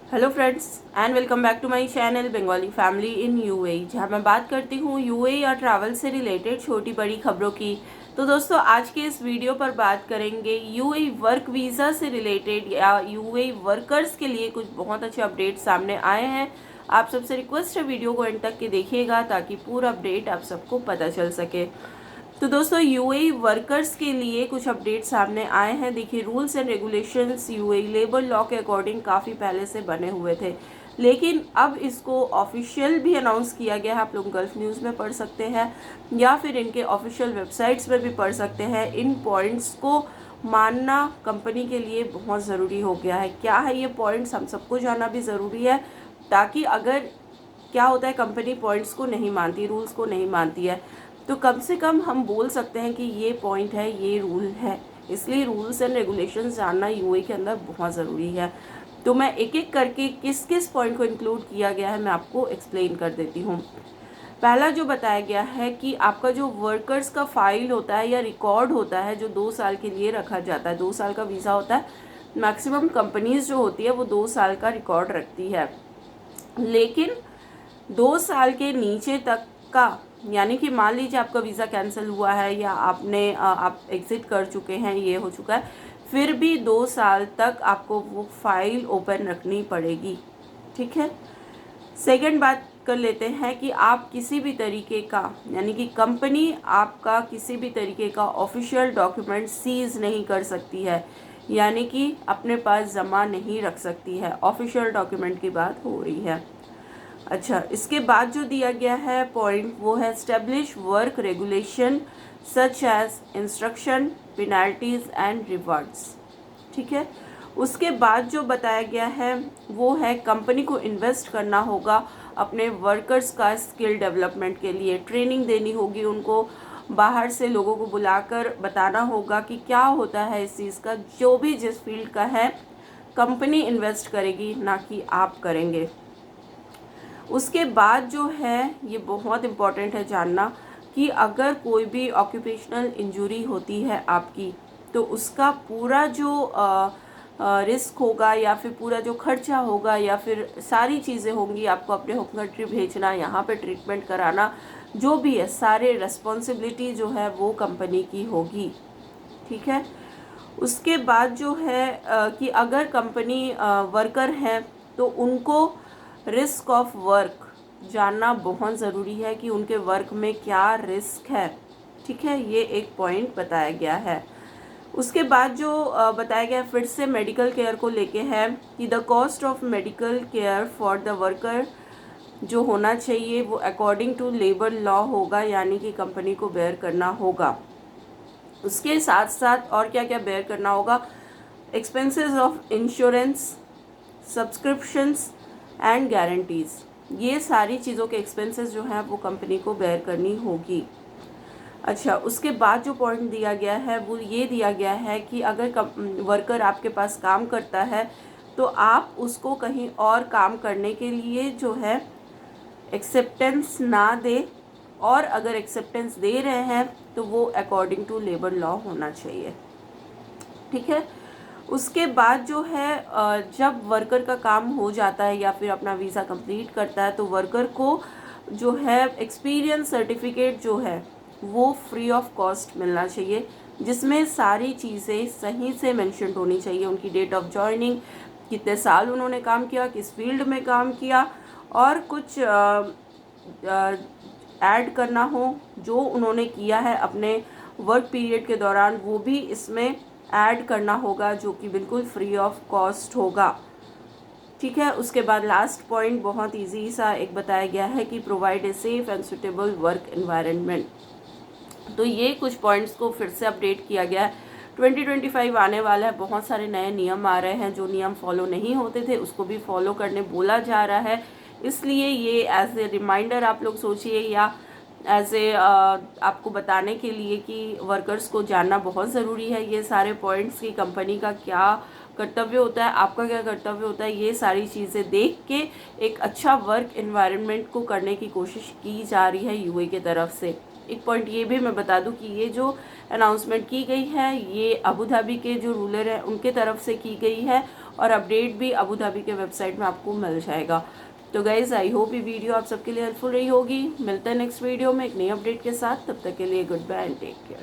Hello friends and welcome back to my channel Bengali family in UAE, जहां मैं बात करती हूं यूएई या ट्रैवल से रिलेटेड छोटी बड़ी खबरों की। तो दोस्तों, आज के इस वीडियो पर बात करेंगे यूएई वर्क वीज़ा से रिलेटेड या यूएई वर्कर्स के लिए कुछ बहुत अच्छे अपडेट सामने आए हैं। आप सबसे रिक्वेस्ट है वीडियो को एंड तक के देखिएगा ताकि पूरा अपडेट आप सबको पता चल सके। तो दोस्तों, यूएई वर्कर्स के लिए कुछ अपडेट सामने आए हैं। देखिए, rules and regulations UAE labour law के अकॉर्डिंग काफ़ी पहले से बने हुए थे, लेकिन अब इसको ऑफिशियल भी अनाउंस किया गया है। आप लोग गल्फ न्यूज़ में पढ़ सकते हैं या फिर इनके ऑफिशियल वेबसाइट्स में भी पढ़ सकते हैं। इन पॉइंट्स को मानना कंपनी के लिए बहुत ज़रूरी हो गया है। क्या है ये पॉइंट्स, हम सबको जानना भी ज़रूरी है, ताकि अगर क्या होता है कंपनी पॉइंट्स को नहीं मानती, रूल्स को नहीं मानती है, तो कम से कम हम बोल सकते हैं कि ये पॉइंट है, ये रूल है। इसलिए रूल्स एंड रेगुलेशंस जानना यूएई के अंदर बहुत ज़रूरी है। तो मैं एक एक करके किस किस पॉइंट को इंक्लूड किया गया है मैं आपको एक्सप्लेन कर देती हूँ। पहला जो बताया गया है कि आपका जो वर्कर्स का फाइल होता है या रिकॉर्ड होता है, जो 2 साल के लिए रखा जाता है, 2 साल का वीज़ा होता है। मैक्सिमम कंपनीज जो होती है वो 2 साल का रिकॉर्ड रखती है, लेकिन 2 साल के नीचे तक का, यानी कि मान लीजिए आपका वीज़ा कैंसिल हुआ है या आप एग्ज़िट कर चुके हैं, ये हो चुका है, फिर भी 2 साल तक आपको वो फाइल ओपन रखनी पड़ेगी। ठीक है। सेकंड बात कर लेते हैं कि आप किसी भी तरीके का, यानी कि कंपनी आपका किसी भी तरीके का ऑफिशियल डॉक्यूमेंट सीज नहीं कर सकती है, यानी कि अपने पास जमा नहीं रख सकती है। ऑफिशियल डॉक्यूमेंट की बात हो रही है। अच्छा, इसके बाद जो दिया गया है पॉइंट वो है establish work regulation such as instruction, penalties and rewards. ठीक है। उसके बाद जो बताया गया है वो है कंपनी को इन्वेस्ट करना होगा अपने वर्कर्स का स्किल डेवलपमेंट के लिए। ट्रेनिंग देनी होगी उनको, बाहर से लोगों को बुलाकर बताना होगा कि क्या होता है इस चीज़ का। जो भी जिस फील्ड का है कंपनी इन्वेस्ट करेगी, ना कि आप करेंगे। उसके बाद जो है ये बहुत इम्पॉर्टेंट है जानना कि अगर कोई भी ऑक्यूपेशनल इंजरी होती है आपकी, तो उसका पूरा जो रिस्क होगा या फिर पूरा जो खर्चा होगा या फिर सारी चीज़ें होंगी, आपको अपने होम कंट्री भेजना, यहाँ पे ट्रीटमेंट कराना, जो भी है सारे रिस्पॉन्सिबिलिटी जो है वो कंपनी की होगी। ठीक है। उसके बाद जो है कि अगर कंपनी वर्कर हैं तो उनको रिस्क ऑफ वर्क जानना बहुत ज़रूरी है कि उनके वर्क में क्या रिस्क है। ठीक है, ये एक पॉइंट बताया गया है। उसके बाद जो बताया गया फिर से मेडिकल केयर को लेके है कि the cost of medical care for the worker जो होना चाहिए वो अकॉर्डिंग टू लेबर लॉ होगा, यानी कि कंपनी को बेयर करना होगा। उसके साथ साथ और क्या क्या बेयर करना होगा, expenses of insurance, subscriptions and guarantees, ये सारी चीज़ों के एक्सपेंसेस जो हैं वो कंपनी को बेयर करनी होगी। अच्छा, उसके बाद जो पॉइंट दिया गया है वो ये दिया गया है कि अगर वर्कर आपके पास काम करता है तो आप उसको कहीं और काम करने के लिए जो है एक्सेप्टेंस ना दे, और अगर एक्सेप्टेंस दे रहे हैं तो वो अकॉर्डिंग टू लेबर लॉ होना चाहिए। ठीक है। उसके बाद जो है जब वर्कर का काम हो जाता है या फिर अपना वीज़ा कंप्लीट करता है तो वर्कर को जो है एक्सपीरियंस सर्टिफिकेट जो है वो फ्री ऑफ कॉस्ट मिलना चाहिए, जिसमें सारी चीज़ें सही से मेंशन होनी चाहिए। उनकी डेट ऑफ जॉइनिंग, कितने साल उन्होंने काम किया, किस फील्ड में काम किया, और कुछ ऐड करना हो जो उन्होंने किया है अपने वर्क पीरियड के दौरान, वो भी इसमें ऐड करना होगा, जो कि बिल्कुल फ्री ऑफ कॉस्ट होगा। ठीक है। उसके बाद लास्ट पॉइंट बहुत इजी सा एक बताया गया है कि provide a safe and suitable work environment. तो ये कुछ पॉइंट्स को फिर से अपडेट किया गया है। 2025 आने वाला है, बहुत सारे नए नियम आ रहे हैं, जो नियम फॉलो नहीं होते थे उसको भी फॉलो करने बोला जा रहा है। इसलिए ये एज ए रिमाइंडर आप लोग सोचिए, या एज ए आपको बताने के लिए कि वर्कर्स को जानना बहुत ज़रूरी है ये सारे पॉइंट्स की कंपनी का क्या कर्तव्य होता है, आपका क्या कर्तव्य होता है। ये सारी चीज़ें देख के एक अच्छा वर्क एनवायरनमेंट को करने की कोशिश की जा रही है यूएई की तरफ से। एक पॉइंट ये भी मैं बता दूं कि ये जो अनाउंसमेंट की गई है ये अबू धाबी के जो रूलर हैं उनके तरफ से की गई है, और अपडेट भी अबू धाबी के वेबसाइट में आपको मिल जाएगा। तो गाइज़ आई होप ये वीडियो आप सबके लिए हेल्पफुल रही होगी। मिलते हैं नेक्स्ट वीडियो में एक नई अपडेट के साथ, तब तक के लिए goodbye and take care.